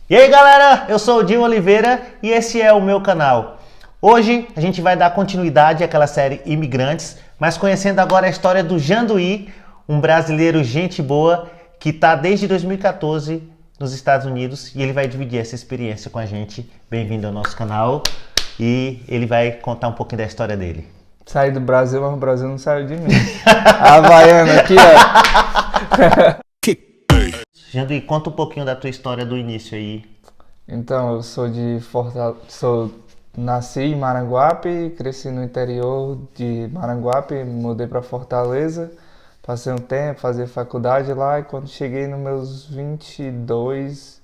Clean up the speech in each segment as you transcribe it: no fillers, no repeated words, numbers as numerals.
E aí galera, eu sou o Dinho Oliveira e esse é o meu canal. Hoje a gente vai dar continuidade àquela série Imigrantes, mas conhecendo agora a história do Janduí, um brasileiro gente boa que está desde 2014 nos Estados Unidos e ele vai dividir essa experiência com a gente. Bem-vindo ao nosso canal e ele vai contar um pouquinho da história dele. Saí do Brasil, mas o Brasil não saiu de mim. A Havaiana aqui, ó. Janduí, conta um pouquinho da tua história do início aí. Então, eu sou de Fortaleza, nasci em Maranguape, cresci no interior de Maranguape, mudei para Fortaleza, passei um tempo, fazia faculdade lá e quando cheguei nos meus 22,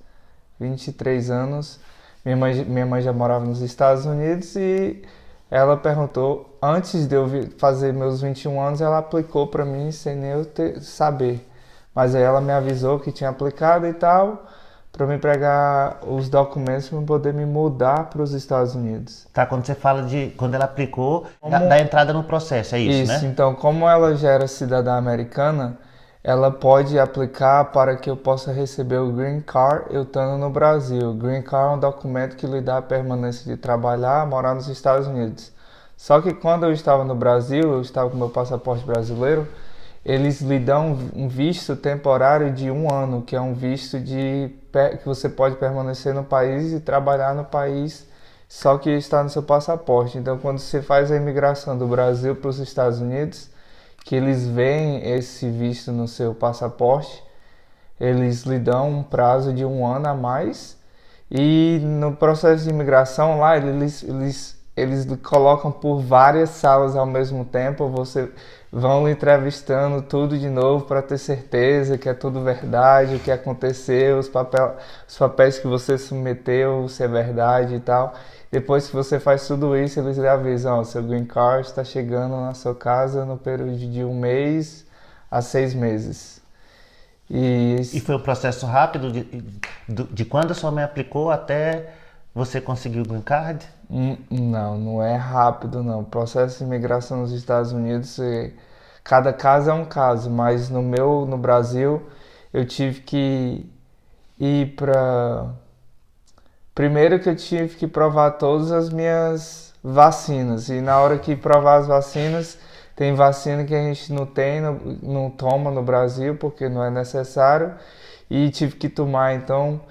23 anos, minha mãe já morava nos Estados Unidos e ela perguntou, antes de eu fazer meus 21 anos, ela aplicou para mim sem nem eu saber. Mas aí ela me avisou que tinha aplicado e tal, para me pegar os documentos para poder me mudar para os Estados Unidos. Tá, quando você fala de quando ela aplicou, da entrada no processo, é isso, né? Então, como ela já era cidadã americana, ela pode aplicar para que eu possa receber o Green Card eu estando no Brasil. O Green Card é um documento que lhe dá a permanência de trabalhar, morar nos Estados Unidos. Só que quando eu estava no Brasil, eu estava com meu passaporte brasileiro, eles lhe dão um visto temporário de 1 ano, que é um visto que você pode permanecer no país e trabalhar no país, só que está no seu passaporte. Então, quando você faz a imigração do Brasil para os Estados Unidos, que eles veem esse visto no seu passaporte, eles lhe dão um prazo de 1 ano a mais. E no processo de imigração lá, eles colocam por várias salas ao mesmo tempo, você vão lhe entrevistando tudo de novo para ter certeza que é tudo verdade, o que aconteceu, os papéis que você submeteu, se é verdade e tal. Depois que você faz tudo isso, eles lhe avisam, o seu Green Card está chegando na sua casa no período de 1 mês a 6 meses. E foi um processo rápido de quando a sua mãe aplicou até você conseguir o Green Card? Não é rápido não. O processo de imigração nos Estados Unidos, cada caso é um caso, mas no Brasil, eu tive que ir para... Primeiro que eu tive que provar todas as minhas vacinas, e na hora que provar as vacinas, tem vacina que a gente não toma no Brasil, porque não é necessário, e tive que tomar, então...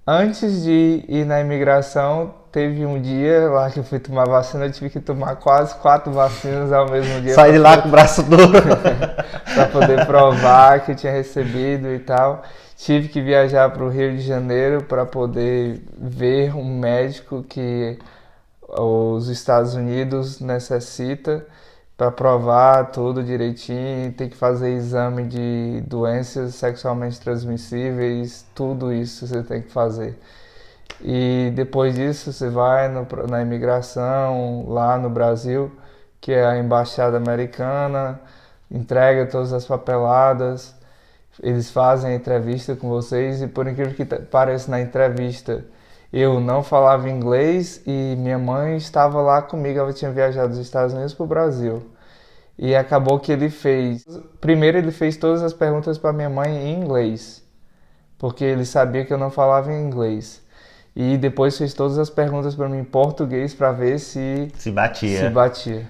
Antes de ir na imigração, teve um dia lá que eu fui tomar vacina, eu tive que tomar quase 4 vacinas ao mesmo dia. Saí de lá com o braço duro. Para poder provar que eu tinha recebido e tal. Tive que viajar para o Rio de Janeiro para poder ver um médico que os Estados Unidos necessita para provar tudo direitinho, tem que fazer exame de doenças sexualmente transmissíveis, tudo isso você tem que fazer. E depois disso você vai na imigração lá no Brasil, que é a embaixada americana, entrega todas as papeladas, eles fazem a entrevista com vocês e por incrível que pareça na entrevista eu não falava inglês e minha mãe estava lá comigo, ela tinha viajado dos Estados Unidos para o Brasil. E acabou que primeiro ele fez todas as perguntas para minha mãe em inglês, porque ele sabia que eu não falava inglês. E depois fez todas as perguntas para mim em português para ver se batia.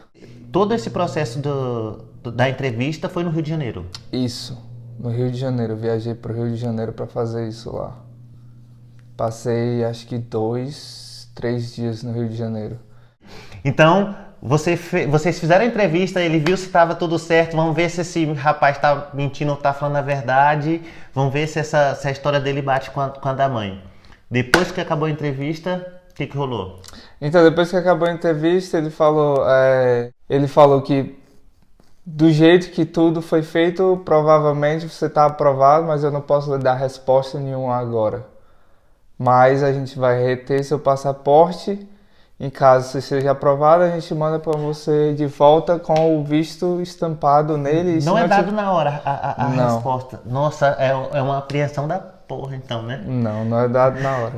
Todo esse processo da entrevista foi no Rio de Janeiro? Isso, no Rio de Janeiro. Eu viajei para o Rio de Janeiro para fazer isso lá. Passei acho que 2, 3 dias no Rio de Janeiro. Então, vocês fizeram a entrevista, ele viu se estava tudo certo, vamos ver se esse rapaz está mentindo ou está falando a verdade, vamos ver se a história dele bate com a da mãe. Depois que acabou a entrevista, o que rolou? Então, depois que acabou a entrevista, ele falou que do jeito que tudo foi feito, provavelmente você está aprovado, mas eu não posso lhe dar resposta nenhuma agora. Mas a gente vai reter seu passaporte. Em caso você seja aprovado, a gente manda para você de volta com o visto estampado nele. Não é dado na hora a resposta. Nossa, é uma apreensão da porra então, né? Não é dado na hora.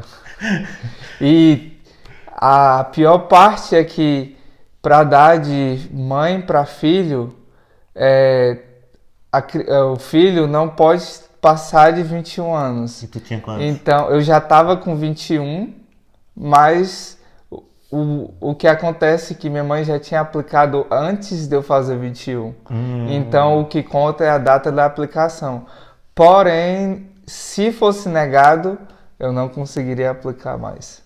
E a pior parte é que para dar de mãe para filho, o filho não pode passar de 21 anos. E tu tinha quantos? Então, eu já estava com 21, mas o que acontece é que minha mãe já tinha aplicado antes de eu fazer 21. Então, o que conta é a data da aplicação. Porém, se fosse negado, eu não conseguiria aplicar mais.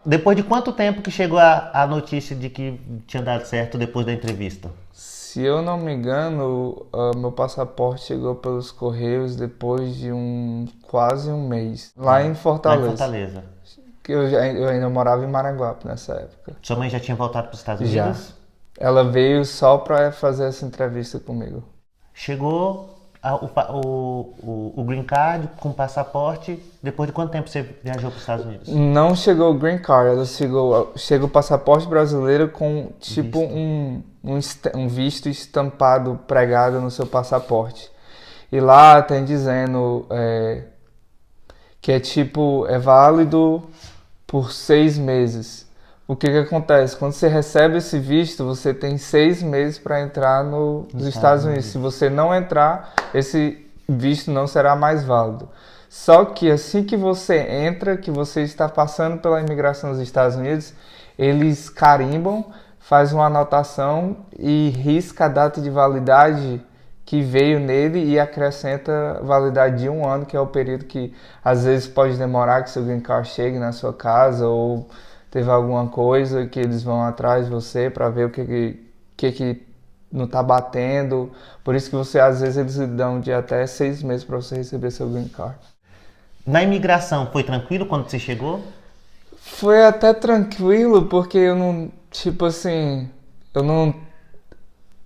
Depois de quanto tempo que chegou a notícia de que tinha dado certo depois da entrevista? Se eu não me engano, meu passaporte chegou pelos Correios depois de quase um mês. Lá em Fortaleza. Lá em Fortaleza. Que eu ainda morava em Maranguape nessa época. Sua mãe já tinha voltado para os Estados Já. Unidos? Ela veio só para fazer essa entrevista comigo. Chegou o Green Card com passaporte. Depois de quanto tempo você viajou para os Estados Unidos? Não chegou o Green Card, ela chegou o passaporte brasileiro com tipo um visto estampado, pregado no seu passaporte. E lá tem dizendo que é válido por 6 meses. O que acontece? Quando você recebe esse visto, você tem 6 meses para entrar nos Estados Unidos. Se você não entrar, esse visto não será mais válido. Só que assim que você entra, que você está passando pela imigração dos Estados Unidos, eles carimbam, faz uma anotação e risca a data de validade que veio nele e acrescenta validade de 1 ano, que é o período que às vezes pode demorar que seu Green Card chegue na sua casa, ou teve alguma coisa que eles vão atrás de você para ver o que não está batendo. Por isso que às vezes eles dão de até 6 meses para você receber seu Green Card. Na imigração, foi tranquilo quando você chegou? Foi até tranquilo, porque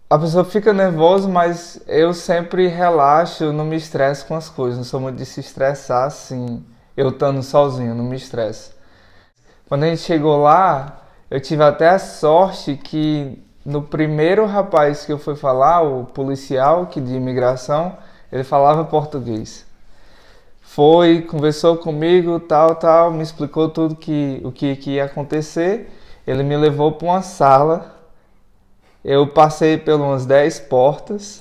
a pessoa fica nervosa, mas eu sempre relaxo, eu não me estresso com as coisas. Não sou muito de se estressar, assim, eu estando sozinho, não me estresso. Quando a gente chegou lá, eu tive até a sorte que no primeiro rapaz que eu fui falar, o policial de imigração, ele falava português. Foi, conversou comigo, tal, me explicou tudo o que ia acontecer. Ele me levou para uma sala. Eu passei por umas 10 portas.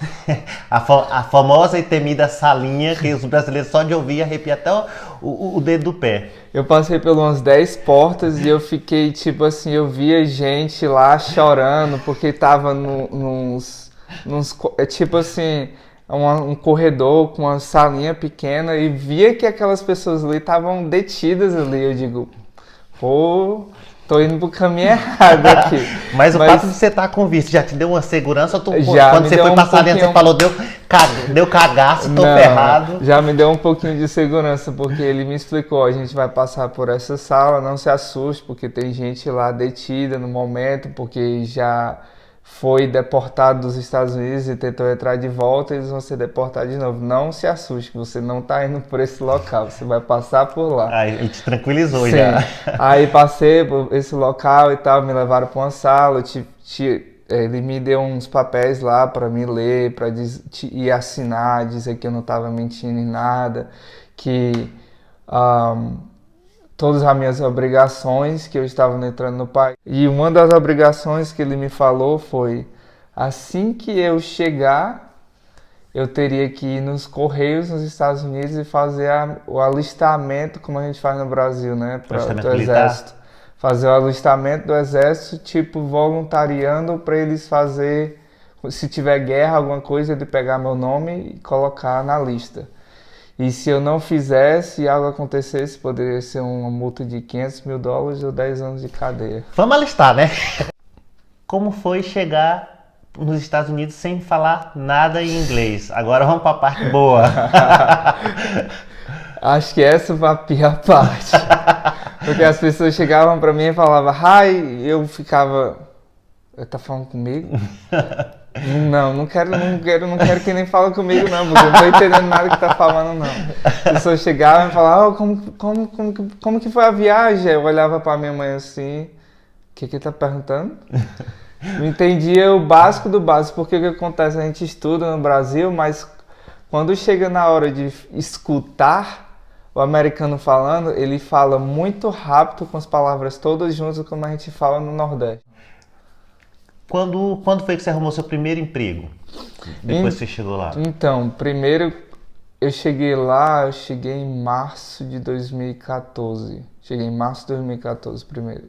A famosa e temida salinha que os brasileiros só de ouvir arrepia até o dedo do pé. Eu passei por umas 10 portas e eu fiquei eu via gente lá chorando porque tava um corredor com uma salinha pequena e via que aquelas pessoas ali estavam detidas ali. Eu digo, pô, tô indo pro caminho errado aqui. Mas o fato de você estar com visto já te deu uma segurança? Já quando você foi passar dentro, você falou, deu cagaço, tô ferrado. Já me deu um pouquinho de segurança, porque ele me explicou, a gente vai passar por essa sala, não se assuste, porque tem gente lá detida no momento, porque já foi deportado dos Estados Unidos e tentou entrar de volta, eles vão ser deportados de novo. Não se assuste, você não está indo por esse local, você vai passar por lá. Aí ele te tranquilizou. Sim. Já. Aí passei por esse local e tal, me levaram para uma sala, ele me deu uns papéis lá para me ler, e assinar, dizer que eu não estava mentindo em nada, que todas as minhas obrigações que eu estava entrando no país. E uma das obrigações que ele me falou foi, assim que eu chegar, eu teria que ir nos Correios nos Estados Unidos e fazer o alistamento, como a gente faz no Brasil, né? Do Exército. Fazer o alistamento do Exército, voluntariando para eles fazer, se tiver guerra, alguma coisa, ele pegar meu nome e colocar na lista. E se eu não fizesse e algo acontecesse, poderia ser uma multa de $500 mil ou 10 anos de cadeia. Vamos alistar, né? Como foi chegar nos Estados Unidos sem falar nada em inglês? Agora vamos para a parte boa. Acho que essa foi a pior parte. Porque as pessoas chegavam para mim e falavam hi, e eu ficava, tá falando comigo? Não quero que nem fale comigo não, porque eu não tô entendendo nada que tá falando não. As pessoas chegavam e falavam, como que foi a viagem? Eu olhava pra minha mãe assim, o que tá perguntando? Não entendia o básico do básico, porque o que acontece? A gente estuda no Brasil, mas quando chega na hora de escutar o americano falando, ele fala muito rápido com as palavras todas juntas, como a gente fala no Nordeste. Quando foi que você arrumou seu primeiro emprego? Depois que você chegou lá? Então, primeiro eu cheguei em março de 2014. Cheguei em março de 2014 primeiro.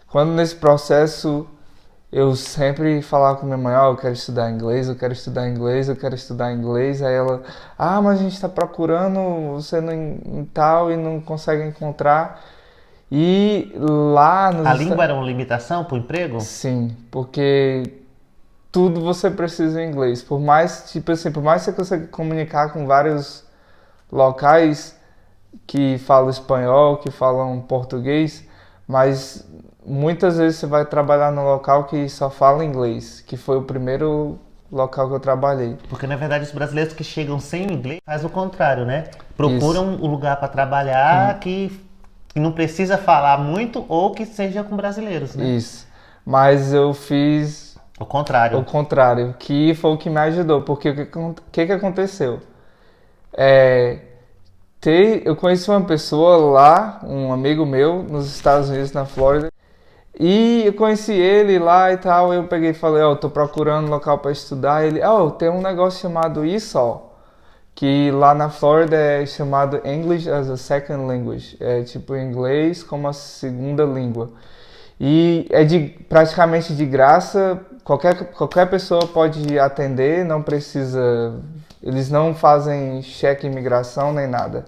Quando nesse processo eu sempre falava com minha mãe, eu quero estudar inglês, eu quero estudar inglês, eu quero estudar inglês. Aí ela, mas a gente está procurando você em tal e não consegue encontrar. E lá nos A língua era uma limitação para o emprego? Sim, porque tudo você precisa em inglês. Por mais, tipo assim, por mais que você consiga comunicar com vários locais que falam espanhol, que falam português, mas muitas vezes você vai trabalhar num local que só fala inglês, que foi o primeiro local que eu trabalhei. Porque na verdade os brasileiros que chegam sem inglês faz o contrário, né? Procuram um lugar para trabalhar que não precisa falar muito ou que seja com brasileiros, né? Isso. Mas eu fiz o contrário, que foi o que me ajudou, porque o que aconteceu? Eu conheci uma pessoa lá, um amigo meu, nos Estados Unidos, na Flórida, e eu conheci ele lá e tal. Eu peguei e falei, tô procurando local para estudar. Ele, tem um negócio chamado ESOL, que lá na Flórida é chamado English as a Second Language, é tipo inglês como a segunda língua. E é praticamente de graça, qualquer pessoa pode atender, não precisa, eles não fazem cheque imigração nem nada.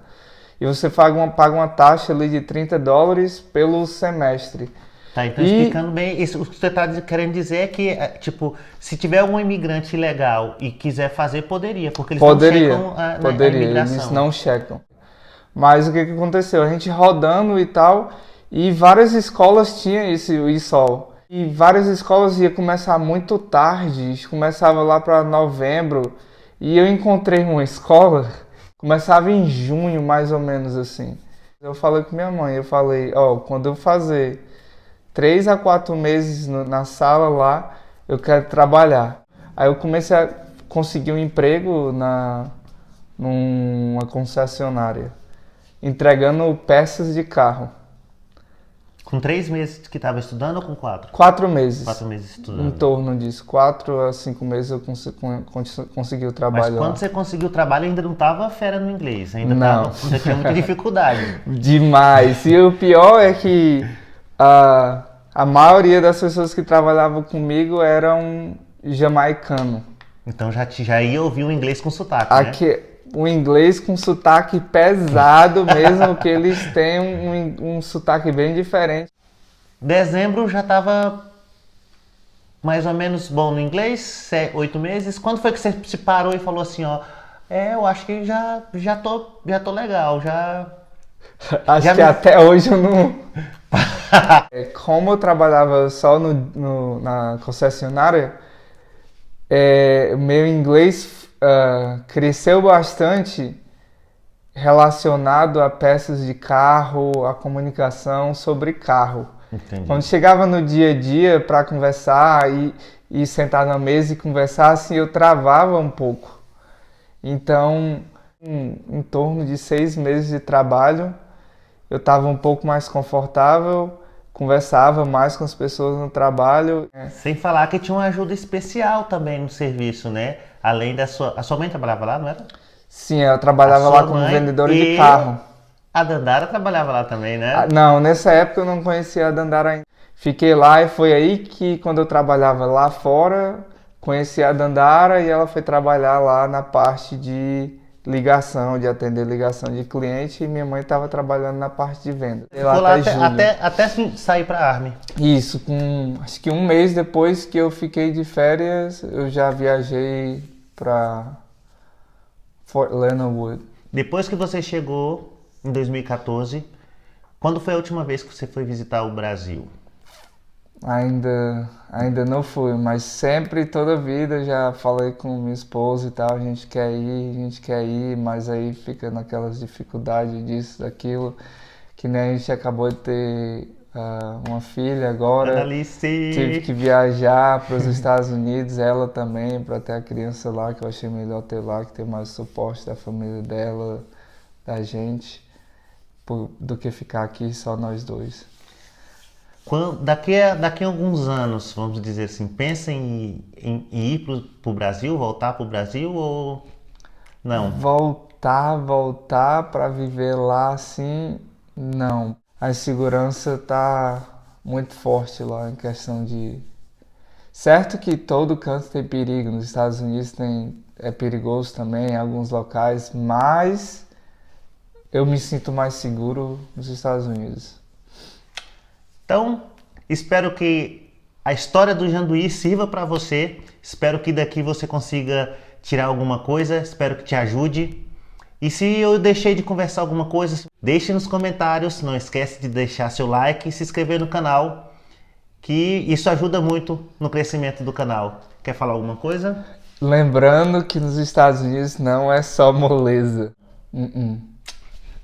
E você paga uma taxa ali de $30 pelo semestre. Tá, então explicando bem, isso, o que você está querendo dizer é que, tipo, se tiver um imigrante legal e quiser fazer, poderia, porque eles não checam a imigração. Eles não checam. Mas o que aconteceu? A gente rodando e tal, e várias escolas tinham esse ISOL. E várias escolas ia começar muito tarde, começava lá para novembro, e eu encontrei uma escola, começava em junho, mais ou menos assim. Eu falei com minha mãe, quando eu fazer 3 a 4 meses na sala lá, eu quero trabalhar. Aí eu comecei a conseguir um emprego numa concessionária, entregando peças de carro. Com 3 meses que estava estudando ou com 4? 4 meses. 4 meses estudando. Em torno disso. 4 a 5 meses eu consegui o trabalho. Mas quando você conseguiu o trabalho, ainda não estava fera no inglês. Ainda tinha muita dificuldade. Demais. E o pior é que a maioria das pessoas que trabalhavam comigo eram jamaicanos. Então já ia ouvir o inglês com sotaque, né? O inglês com sotaque pesado mesmo, que eles têm um sotaque bem diferente. Dezembro já estava mais ou menos bom no inglês, 8 meses. Quando foi que você se parou e falou assim, eu acho que já tô legal, Acho que até hoje eu não... Como eu trabalhava só na concessionária, meu inglês cresceu bastante relacionado a peças de carro, a comunicação sobre carro. Entendi. Quando chegava no dia a dia para conversar e sentar na mesa e conversar, assim, eu travava um pouco. Então, em torno de 6 meses de trabalho, eu estava um pouco mais confortável, conversava mais com as pessoas no trabalho. Sem falar que tinha uma ajuda especial também no serviço, né? Além da a sua mãe trabalhava lá, não era? Sim, eu trabalhava lá como vendedora de carro. A Dandara trabalhava lá também, né? Não, nessa época eu não conhecia a Dandara ainda. Fiquei lá e foi aí que, quando eu trabalhava lá fora, conheci a Dandara e ela foi trabalhar lá na parte de ligação, de atender ligação de cliente, e minha mãe estava trabalhando na parte de venda. Ficou lá até sair para a Army. Isso, acho que 1 mês depois que eu fiquei de férias, eu já viajei para Fort Leonard Wood. Depois que você chegou em 2014, quando foi a última vez que você foi visitar o Brasil? Ainda não fui, mas sempre, toda vida, já falei com minha esposa e tal, a gente quer ir, mas aí fica naquelas dificuldades disso, daquilo, que nem a gente acabou de ter uma filha agora, tive que viajar para os Estados Unidos, ela também, para ter a criança lá, que eu achei melhor ter lá, que ter mais suporte da família dela, da gente, do que ficar aqui só nós dois. Daqui a alguns anos, vamos dizer assim, pensa em ir para o Brasil, voltar para o Brasil ou não? voltar para viver lá assim, não. A insegurança tá muito forte lá em questão de... Certo que todo canto tem perigo, nos Estados Unidos é perigoso também em alguns locais, mas eu me sinto mais seguro nos Estados Unidos. Então, espero que a história do Janduí sirva para você. Espero que daqui você consiga tirar alguma coisa. Espero que te ajude. E se eu deixei de conversar alguma coisa, deixe nos comentários. Não esquece de deixar seu like e se inscrever no canal, que isso ajuda muito no crescimento do canal. Quer falar alguma coisa? Lembrando que nos Estados Unidos não é só moleza.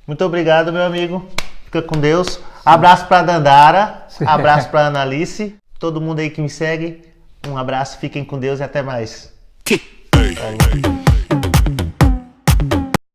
Muito obrigado, meu amigo. Fica com Deus. Abraço para Dandara. Abraço para Analice. Todo mundo aí que me segue. Um abraço, fiquem com Deus e até mais. Falou.